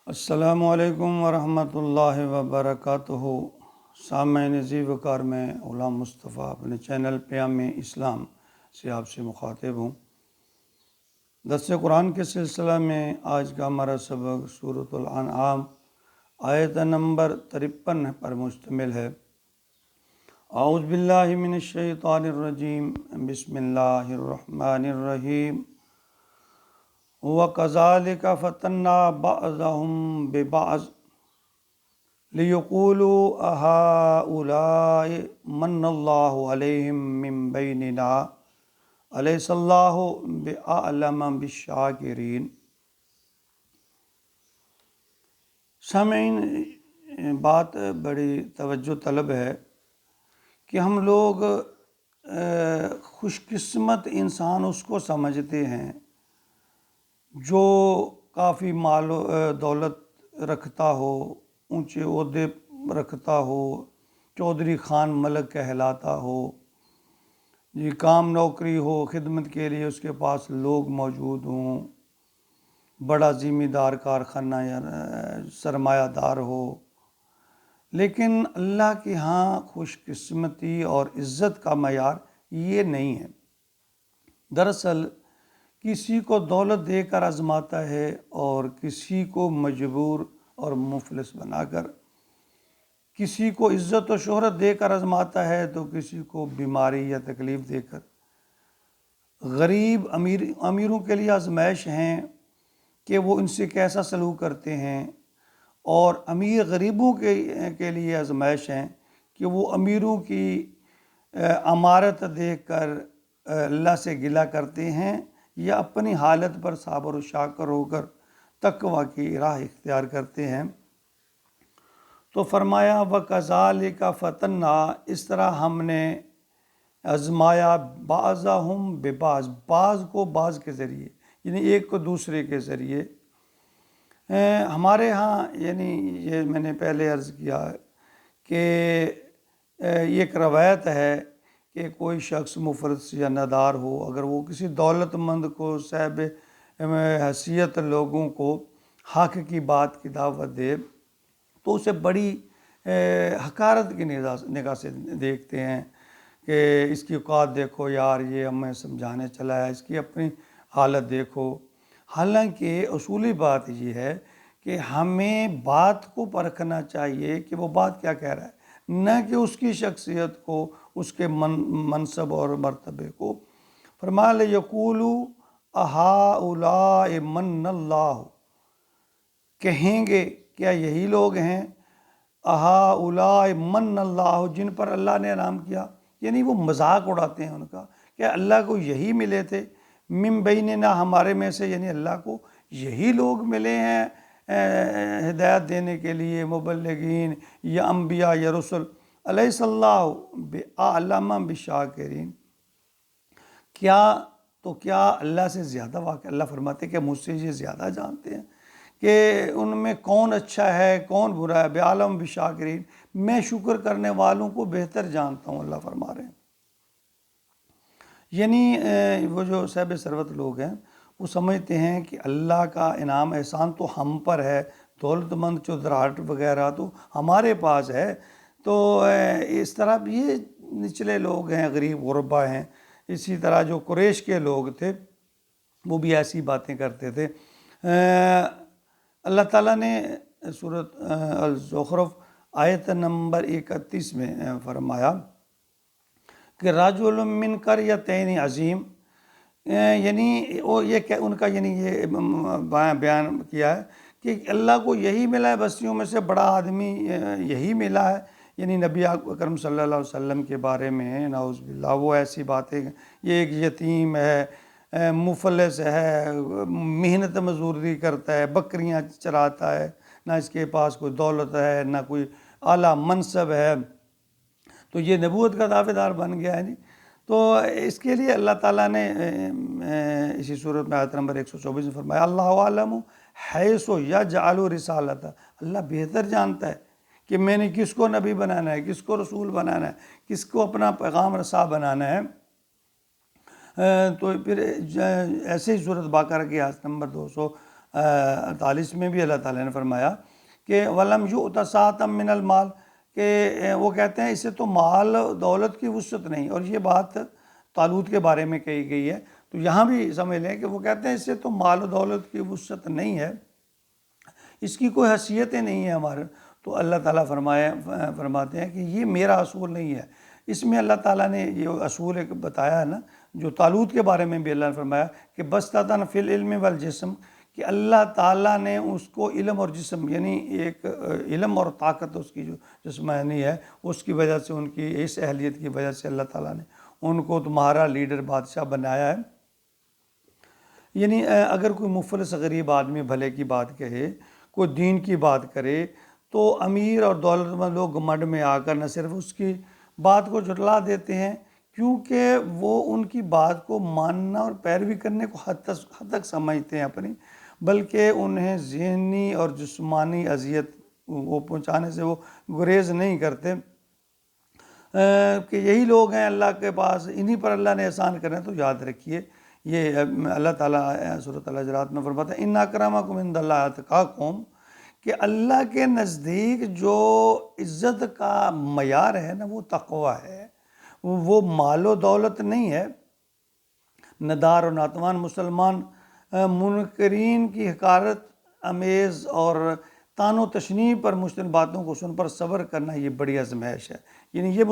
السلام علیکم ورحمۃ اللہ وبرکاتہ۔ سامعین زی وقار میں غلام مصطفیٰ اپنے چینل پیام اسلام سے آپ سے مخاطب ہوں۔ درس قرآن کے سلسلہ میں آج کا ہمارا سبق سورۃ الانعام آیت نمبر 53 پر مشتمل ہے۔ اعوذ باللہ من الشیطان الرجیم، بسم اللہ الرحمن الرحیم۔ وَكَذَلِكَ فَتَنَّا بَعْضَهُمْ بِبَعْضٍ لِيَقُولُوا أَهَٰؤُلَاءِ مَنَّ اللَّهُ عَلَيْهِمْ مِنْ بَيْنِنَا أَلَيْسَ اللَّهُ بِأَعْلَمَ بِالشَّاكِرِينَ۔ سامعین، بات بڑی توجہ طلب ہے کہ ہم لوگ خوش قسمت انسان اس کو سمجھتے ہیں جو کافی مال و دولت رکھتا ہو، اونچے عہدے رکھتا ہو، چودھری خان ملک کہلاتا ہو، کام نوکری ہو، خدمت کے لیے اس کے پاس لوگ موجود ہوں، بڑا ذمہ دار کارخانہ یا سرمایہ دار ہو۔ لیکن اللہ کے ہاں خوش قسمتی اور عزت کا معیار یہ نہیں ہے۔ دراصل کسی کو دولت دے کر آزماتا ہے اور کسی کو مجبور اور مفلس بنا کر، کسی کو عزت و شہرت دے کر آزماتا ہے تو کسی کو بیماری یا تکلیف دے کر۔ غریب امیروں کے لیے آزمائش ہیں کہ وہ ان سے کیسا سلوک کرتے ہیں، اور امیر غریبوں کے لیے آزمائش ہیں کہ وہ امیروں کی امارت دیکھ کر اللہ سے گلہ کرتے ہیں یا اپنی حالت پر صابر و شاکر ہو کر تقوی کی راہ اختیار کرتے ہیں۔ تو فرمایا وَكَذَلِكَ فَتَنَّا، اس طرح ہم نے آزمایا بَعْضَهُمْ بِبَعْضٍ، بعض کو بعض کے ذریعے، یعنی ایک کو دوسرے کے ذریعے۔ ہمارے ہاں یعنی یہ میں نے پہلے عرض کیا کہ یہ ایک روایت ہے کہ کوئی شخص مفلس یا نادار ہو، اگر وہ کسی دولت مند کو، صاحب حیثیت لوگوں کو حق کی بات کی دعوت دے تو اسے بڑی حقارت کی نگاہ سے دیکھتے ہیں کہ اس کی اوقات دیکھو یار، یہ ہمیں سمجھانے چلا ہے، اس کی اپنی حالت دیکھو۔ حالانکہ اصولی بات یہ ہے کہ ہمیں بات کو پرکھنا چاہیے کہ وہ بات کیا کہہ رہا ہے، نہ کہ اس کی شخصیت کو، اس کے منصب اور مرتبے کو۔ فرمایا لِيَقُولُوا أَهَٰؤُلَاءِ مَنَّ اللَّهُ، کہیں گے کیا یہی لوگ ہیں، أَهَٰؤُلَاءِ مَنَّ اللَّهُ، جن پر اللہ نے انعام کیا، یعنی وہ مذاق اڑاتے ہیں ان کا کہ اللہ کو یہی ملے تھے، مِن بیننا، ہمارے میں سے، یعنی اللہ کو یہی لوگ ملے ہیں ہدایت دینے کے لیے، مبلغین یا انبیاء یا رسل، الیس اللہ بأعلم بالشاکرین، کیا اللہ سے زیادہ واقع، اللہ فرماتے کہ مجھ سے یہ زیادہ جانتے ہیں کہ ان میں کون اچھا ہے کون برا ہے، بأعلم بالشاکرین، میں شکر کرنے والوں کو بہتر جانتا ہوں، اللہ فرما رہے ہیں۔ یعنی وہ جو صاحب ثروت لوگ ہیں وہ سمجھتے ہیں کہ اللہ کا انعام احسان تو ہم پر ہے، دولت مند چودراہٹ وغیرہ تو ہمارے پاس ہے، تو اس طرح یہ نچلے لوگ ہیں، غریب غربا ہیں۔ اسی طرح جو قریش کے لوگ تھے وہ بھی ایسی باتیں کرتے تھے۔ اللہ تعالیٰ نے سورۃ الزخرف آیت نمبر 31 میں فرمایا کہ رجل من قریتین عظیم، یعنی یہ ان کا یعنی یہ بیان کیا ہے کہ اللہ کو یہی ملا ہے، بستیوں میں سے بڑا آدمی یہی ملا ہے، یعنی نبی اکرم صلی اللہ علیہ وسلم کے بارے میں نعوذ باللہ وہ ایسی باتیں، یہ ایک یتیم ہے، مفلس ہے، محنت مزدوری کرتا ہے، بکریاں چراتا ہے، نہ اس کے پاس کوئی دولت ہے نہ کوئی اعلیٰ منصب ہے، تو یہ نبوت کا دعوے دار بن گیا ہے۔ تو اس کے لیے اللہ تعالیٰ نے اسی صورت میں آیت نمبر 124 میں فرمایا اللہ عالم حیث یجعل رسالتہ، اللہ بہتر جانتا ہے کہ میں نے کس کو نبی بنانا ہے، کس کو رسول بنانا ہے، کس کو اپنا پیغام رساں بنانا ہے۔ تو پھر ایسے ہی سورۃ بقرہ کی آیت نمبر 48 میں بھی اللہ تعالیٰ نے فرمایا کہ وَلَمْ يُؤْتَ سَعَةً مِّنَ الْمَالِ، کہ وہ کہتے ہیں اسے تو مال دولت کی وسعت نہیں، اور یہ بات طالوت کے بارے میں کہی گئی ہے، تو یہاں بھی سمجھ لیں کہ وہ کہتے ہیں اسے تو مال و دولت کی وسعت نہیں ہے، اس کی کوئی حیثیتیں نہیں ہیں ہمارے. تو اللہ تعالیٰ فرماتے ہیں کہ یہ میرا اصول نہیں ہے. اس میں اللہ تعالیٰ نے یہ اصول ایک بتایا ہے نا، جو طالوت کے بارے میں بھی اللہ نے فرمایا کہ بسطۃ فی العلم والجسم، کہ اللہ تعالیٰ نے اس کو علم اور جسم، یعنی ایک علم اور طاقت اس کی جو جسمانی ہے، اس کی وجہ سے، ان کی اس اہلیت کی وجہ سے اللہ تعالیٰ نے ان کو تمہارا لیڈر بادشاہ بنایا ہے. یعنی اگر کوئی مفلس غریب آدمی بھلے کی بات کہے، کوئی دین کی بات کرے، تو امیر اور دولت مند لوگ گھمنڈ میں آ کر نہ صرف اس کی بات کو جھٹلا دیتے ہیں، کیونکہ وہ ان کی بات کو ماننا اور پیروی کرنے کو حد تک سمجھتے ہیں اپنی، بلکہ انہیں ذہنی اور جسمانی اذیت وہ پہنچانے سے وہ گریز نہیں کرتے، کہ یہی لوگ ہیں اللہ کے پاس، انہی پر اللہ نے احسان کرنا. تو یاد رکھیے یہ اللہ تعالیٰ سورۃ الحجرات میں فرماتا ہے ان اکرمکم عند اللہ اتقاکم، کہ اللہ کے نزدیک جو عزت کا معیار ہے نا وہ تقوی ہے، وہ مال و دولت نہیں ہے. ندار و ناتوان مسلمان منکرین کی حقارت امیز اور تان و تشنیع پر مشتمل باتوں کو سن پر صبر کرنا یہ بڑی آزمائش ہے، یعنی یہ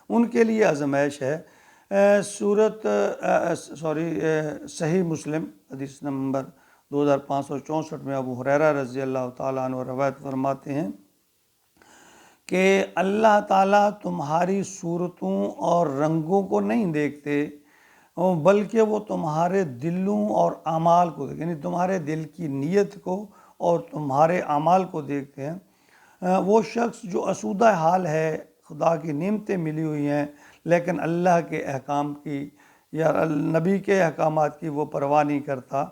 ان کے لیے آزمائش ہے. صحیح مسلم حدیث نمبر 2564 میں ابو ہریرہ رضی اللہ تعالیٰ عنہ روایت فرماتے ہیں کہ اللہ تعالیٰ تمہاری صورتوں اور رنگوں کو نہیں دیکھتے، بلکہ وہ تمہارے دلوں اور اعمال کو دیکھتے، یعنی تمہارے دل کی نیت کو اور تمہارے اعمال کو دیکھتے ہیں. وہ شخص جو اسودہ حال ہے، خدا کی نعمتیں ملی ہوئی ہیں لیکن اللہ کے احکام کی یا نبی کے احکامات کی وہ پرواہ نہیں کرتا،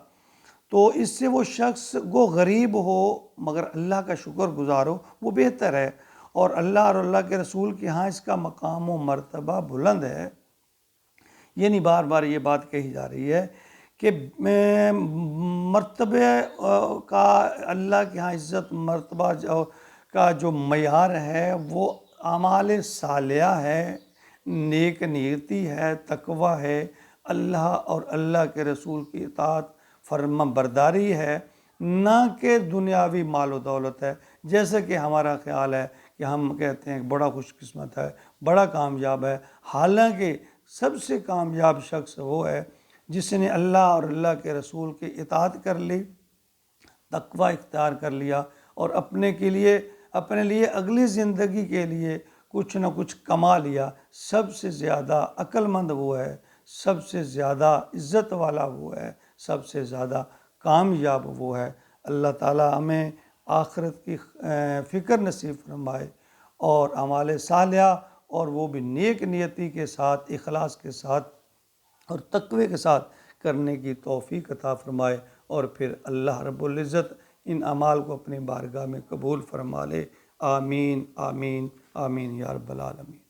تو اس سے وہ شخص وہ غریب ہو مگر اللہ کا شکر گزار ہو، وہ بہتر ہے، اور اللہ اور اللہ کے رسول کے ہاں اس کا مقام و مرتبہ بلند ہے. یعنی بار بار یہ بات کہی جا رہی ہے کہ مرتبہ کا اللہ کے ہاں عزت مرتبہ کا جو معیار ہے وہ اعمال صالحہ ہے، نیک نیتی ہے، تقوی ہے، اللہ اور اللہ کے رسول کی اطاعت فرما برداری ہے، نہ کہ دنیاوی مال و دولت ہے. جیسے کہ ہمارا خیال ہے کہ ہم کہتے ہیں بڑا خوش قسمت ہے، بڑا کامیاب ہے، حالانکہ سب سے کامیاب شخص وہ ہے جس نے اللہ اور اللہ کے رسول کی اطاعت کر لی، تقوی اختیار کر لیا، اور اپنے لیے اگلی زندگی کے لیے کچھ نہ کچھ کما لیا. سب سے زیادہ عقل مند وہ ہے، سب سے زیادہ عزت والا وہ ہے، سب سے زیادہ کامیاب وہ ہے. اللہ تعالیٰ ہمیں آخرت کی فکر نصیب فرمائے اور اعمال صالحہ، اور وہ بھی نیک نیتی کے ساتھ، اخلاص کے ساتھ اور تقوی کے ساتھ کرنے کی توفیق عطا فرمائے، اور پھر اللہ رب العزت ان اعمال کو اپنی بارگاہ میں قبول فرما لے. آمین آمین آمین یا رب العالمین.